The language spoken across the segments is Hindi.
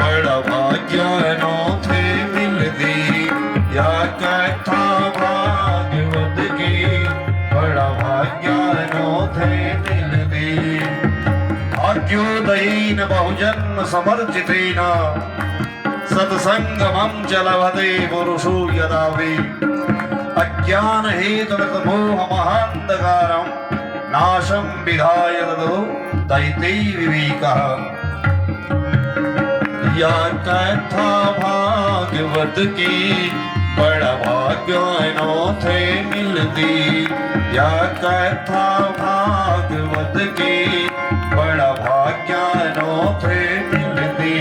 बड़ा भाग्यानो थे मिलदी या कथा भागवत की बड़ा भाग्यानो थे मिलदी भाग्योदयेन बहुजन्म समर्जितेन सत्संगमं च लभते पुरुषो यदा वे अज्ञान हेतुवत् मोहमहान्धकारं नाशं विधाय ददौ दैते विवेकः या कथा भागवत की बड़ा भाग्यानो थे मिलदी या कथा भागवत की बड़ा भाग्यानो थे मिलदी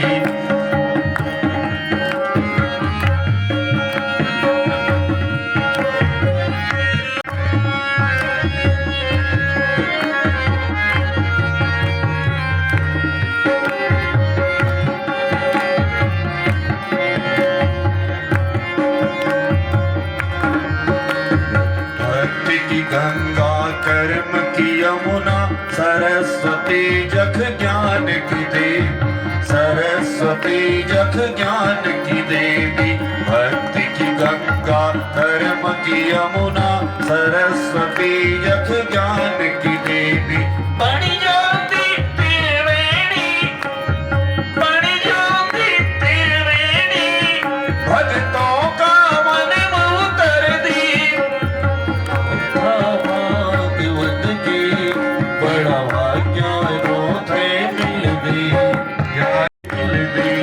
गंगा कर्म की यमुना सरस्वती जख ज्ञान की देवी सरस्वती जख ज्ञान की देवी भक्ति की गंगा कर्म की यमुना सरस्वती जख ज्ञान की देवी बड़ी ज्योति त्रिवेणी बड़ी ज्योति त्रिवेणी भक्तों का मन उतर दी बड़ा भाग्यानो थे मिलदी या मिलदी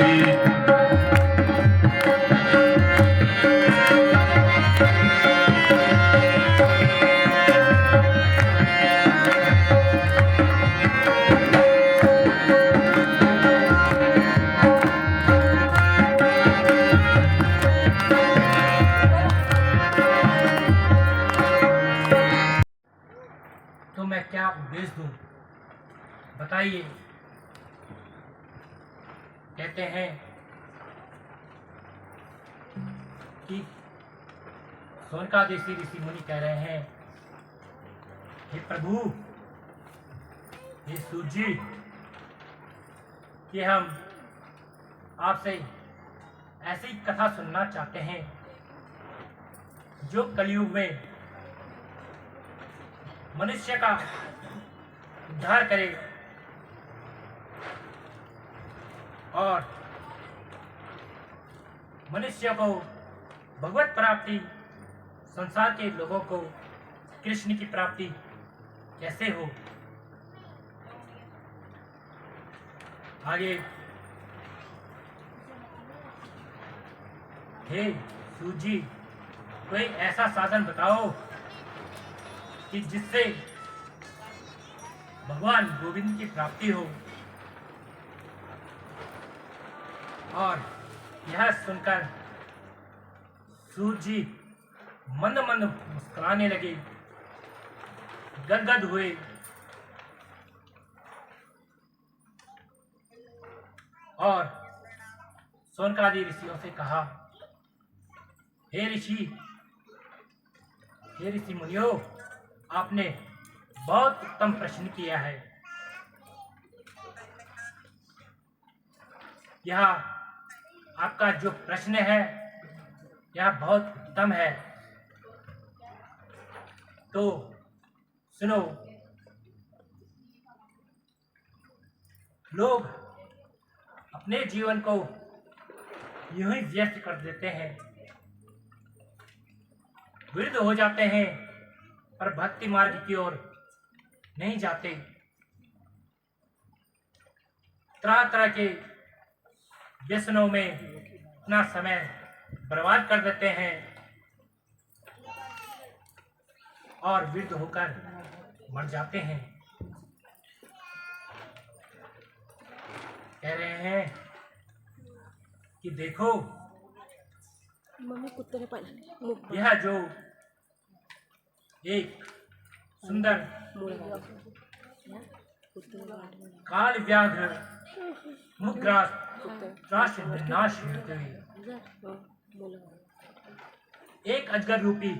तो मैं क्या उपदेश दूं बताइए। कहते हैं कि सोनकादेशी ऋषि मुनि कह रहे हैं, हे प्रभु, हे सूत जी, कि हम आपसे ऐसी कथा सुनना चाहते हैं जो कलयुग में मनुष्य का उद्धार करे और मनुष्य को भगवत प्राप्ति, संसार के लोगों को कृष्ण की प्राप्ति कैसे हो। आगे, हे सूत जी, कोई ऐसा साधन बताओ कि जिससे भगवान गोविंद की प्राप्ति हो। और यह सुनकर सूत जी मंद मंद मुस्कुराने लगे, गदगद हुए और सोनकादि ऋषियों से कहा, हे ऋषि मुनियों, आपने बहुत उत्तम प्रश्न किया है। यह आपका जो प्रश्न है यह बहुत उत्तम है। तो सुनो, लोग अपने जीवन को यूं ही व्यस्त कर देते हैं, वृद्ध हो जाते हैं पर भक्ति मार्ग की ओर नहीं जाते। तरह तरह के व्यसनों में अपना समय बर्बाद कर देते हैं और वृद्ध होकर मर जाते हैं। कह रहे हैं कि देखो, यह जो एक सुंदर काल व्याघ्र मुग्रास नाश एक अजगर रूपी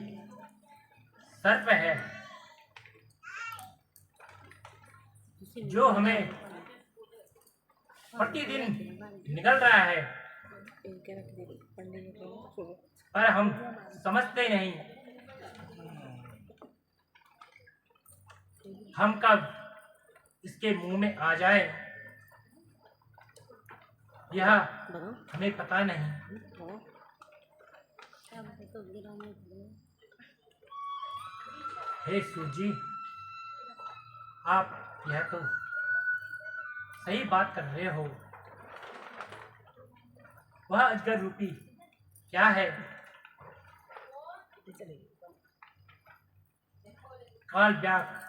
सर्प है जो हमें प्रतिदिन निकल रहा है, पर हम समझते नहीं हम कब इसके मुंह में आ जाए, यह हमें पता नहीं। हे सूजी, आप यह तो सही बात कर रहे हो। वह अजगर रूपी क्या है? काल व्याघ्र,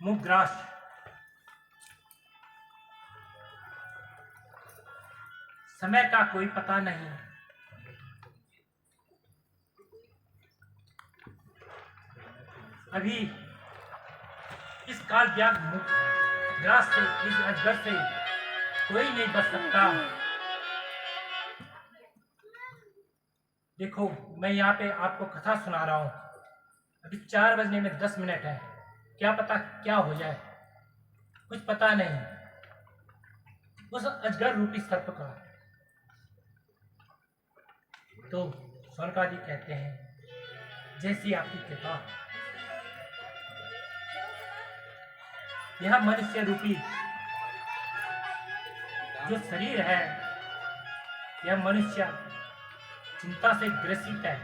मुग्रास, समय का कोई पता नहीं। अभी इस काल व्याघ्र मुग्रास से, इस अजगर से कोई नहीं बच सकता। देखो, मैं यहाँ पे आपको कथा सुना रहा हूँ। अभी 4 बजने में 10 मिनट है। क्या पता क्या हो जाए, कुछ पता नहीं उस अजगर रूपी सर्प का। तो स्वर्गादि कहते हैं, जैसी आपकी कृपा। यह मनुष्य रूपी जो शरीर है, यह मनुष्य चिंता से ग्रसित है।